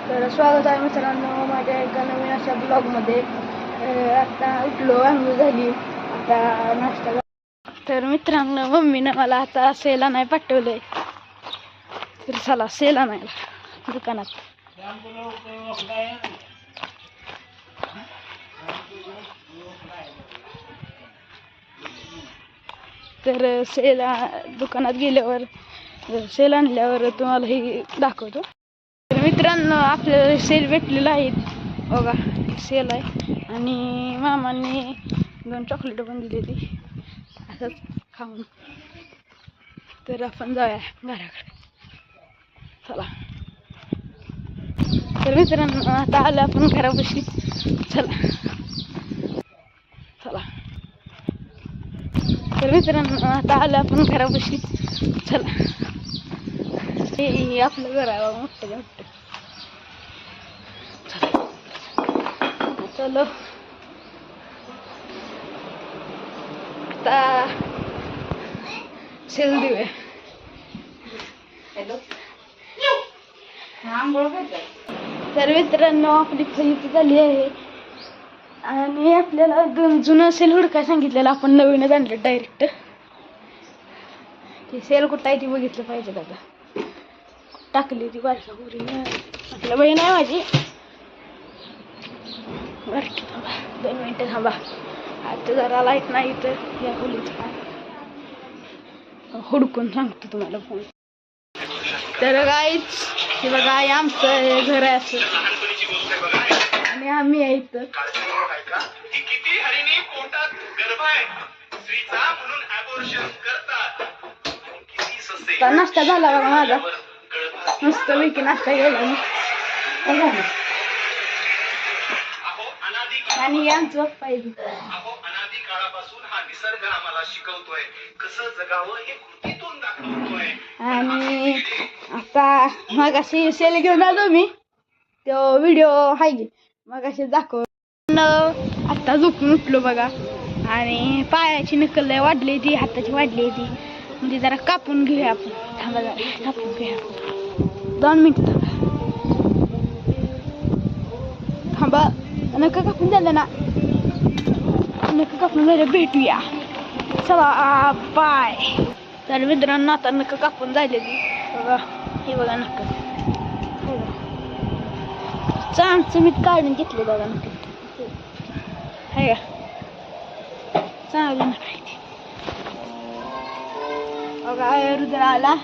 तर स्वागत आहे मित्रांनो माझ्या एका नवीन अशा ब्लॉगमध्ये. आता उठलो, आंघोळ झाली, आता नाश्ता. तर मित्रांनो मम्मीनं मला आता सेला नाही पाठवलंय, तर चला सेला नाही दुकानात. तर सेला दुकानात गेल्यावर सेल आणल्यावर तुम्हाला हे दाखवतो. तर मित्रांनो आपल्याला सेल भेटलेला आहे बघा, सेल आहे. आणि मामांनी 2 चॉकलेट पण दिलेली असंच खाऊन. तर आपण जाऊया घराकडे, चला. तर मित्रांनो आता आलं आपण घरापाशी, चला चला. तर मित्रांनो आता आलं आपण घरापाशी, चला. हे आपलं घर आहे बघा, मोठं मोठं. चलो आता सेल देऊया. तर मित्रांनो आपली खरेदी झाली आहे आणि आपल्याला जुनं सेल हुडकाय सांगितलेलं, आपण नवीनच आणलं डायरेक्ट. ते सेल कुठं आहे ती बघितलं पाहिजे दादा, टाकली ती बारक्या पोरीनं. आपल्या बहीण आहे माझी. बरं थांबा 2 मिनिटं थांबा, आता जरा लाईट नाही तर या खोलीत हुडकून सांगतो तुम्हाला फोन. तर गाईच हे बघा, हे आमचं घर आहे असं, आणि आम्ही आहे इथं. नाश्ता झाला बघा माझा, मस्त पैकी नाश्ता गेला मी. आणि आमचं पप्पा आहे अनादी काळापासून हा निसर्ग आम्हाला शिकवतोय कसं जगावं, हे कृतीतून दाखवतोय. आणि आता मगाशी सेल घेऊन आलो मी, तो व्हिडिओ आहे की मगाशी दाखव. आता झोपून उठलो बघा, आणि पायाची नकल वाढली ती, हाताची वाढली ती, म्हणजे जरा कापून घेऊया आपण. थांबा जरा कापून घेऊया, 2 मिनिट थांबा. नका कापून झालं ना, नका कापून झालं, भेटूया चला बाय. तर मित्रांनो आता नका कापून झालेली बघा, हे बघा नका चमचमीत काढून घेतले बघा नका, आहे का चांगलं नाही बघा. रुद्र आला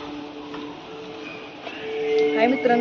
काय मित्रांनो.